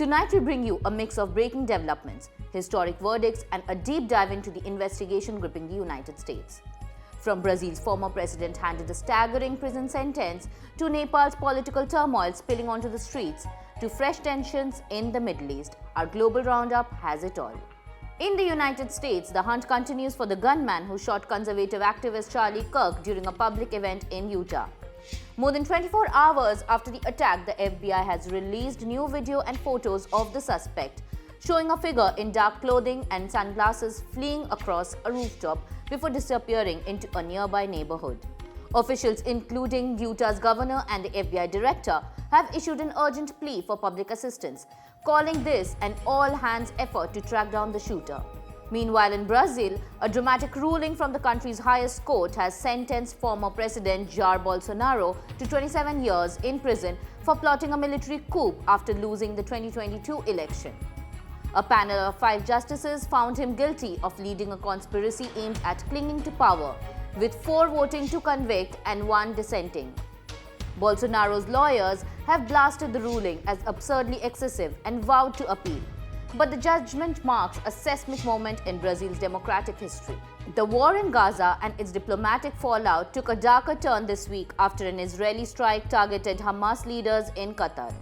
Tonight we bring you a mix of breaking developments, historic verdicts and a deep dive into the investigation gripping the United States. From Brazil's former president handed a staggering prison sentence, to Nepal's political turmoil spilling onto the streets, to fresh tensions in the Middle East, our global roundup has it all. In the United States, the hunt continues for the gunman who shot conservative activist Charlie Kirk during a public event in Utah. More than 24 hours after the attack, the FBI has released new video and photos of the suspect, showing a figure in dark clothing and sunglasses fleeing across a rooftop before disappearing into a nearby neighborhood. Officials, including Utah's governor and the FBI director, have issued an urgent plea for public assistance, calling this an all-hands effort to track down the shooter. Meanwhile, in Brazil, a dramatic ruling from the country's highest court has sentenced former President Jair Bolsonaro to 27 years in prison for plotting a military coup after losing the 2022 election. A panel of 5 justices found him guilty of leading a conspiracy aimed at clinging to power, with 4 voting to convict and 1 dissenting. Bolsonaro's lawyers have blasted the ruling as absurdly excessive and vowed to appeal. But the judgment marks a seismic moment in Brazil's democratic history. The war in Gaza and its diplomatic fallout took a darker turn this week after an Israeli strike targeted Hamas leaders in Qatar.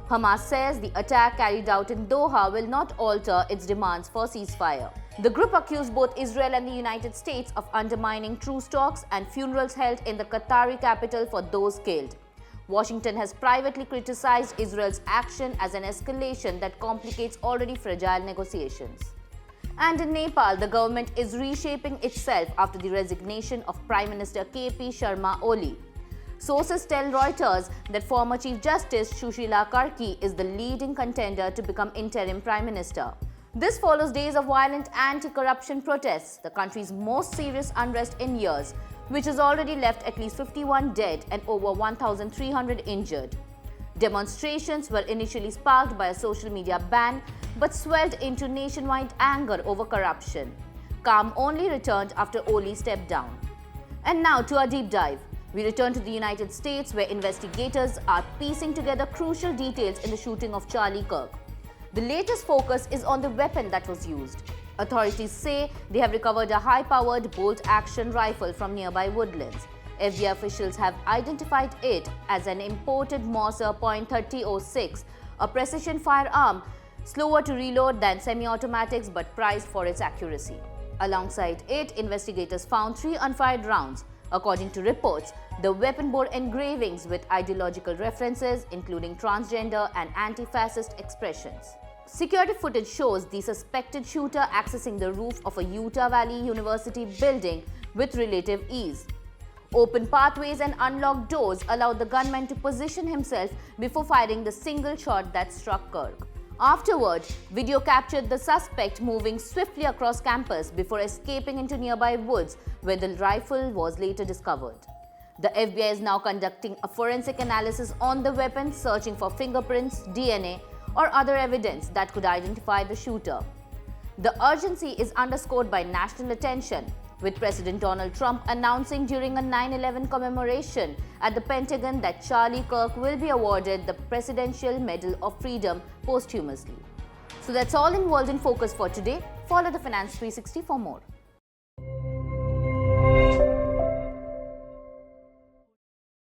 Hamas says the attack carried out in Doha will not alter its demands for ceasefire. The group accused both Israel and the United States of undermining truce talks and funerals held in the Qatari capital for those killed. Washington has privately criticized Israel's action as an escalation that complicates already fragile negotiations. And in Nepal, the government is reshaping itself after the resignation of Prime Minister KP Sharma Oli. Sources tell Reuters that former Chief Justice Sushila Karki is the leading contender to become interim Prime Minister. This follows days of violent anti-corruption protests, the country's most serious unrest in years, which has already left at least 51 dead and over 1,300 injured. Demonstrations were initially sparked by a social media ban but swelled into nationwide anger over corruption. Calm only returned after Oli stepped down. And now to our deep dive. We return to the United States, where investigators are piecing together crucial details in the shooting of Charlie Kirk. The latest focus is on the weapon that was used. Authorities say they have recovered a high-powered bolt-action rifle from nearby Woodlands. FBI officials have identified it as an imported Mauser .3006, a precision firearm slower to reload than semi-automatics but prized for its accuracy. Alongside it, investigators found 3 unfired rounds. According to reports, the weapon bore engravings with ideological references, including transgender and anti-fascist expressions. Security footage shows the suspected shooter accessing the roof of a Utah Valley University building with relative ease. Open pathways and unlocked doors allowed the gunman to position himself before firing the single shot that struck Kirk. Afterward, video captured the suspect moving swiftly across campus before escaping into nearby woods, where the rifle was later discovered. The FBI is now conducting a forensic analysis on the weapon, searching for fingerprints, DNA, or other evidence that could identify the shooter. The urgency is underscored by national attention, with President Donald Trump announcing during a 9/11 commemoration at the Pentagon that Charlie Kirk will be awarded the Presidential Medal of Freedom posthumously. So that's all in World in Focus for today. Follow the Finance 360 for more.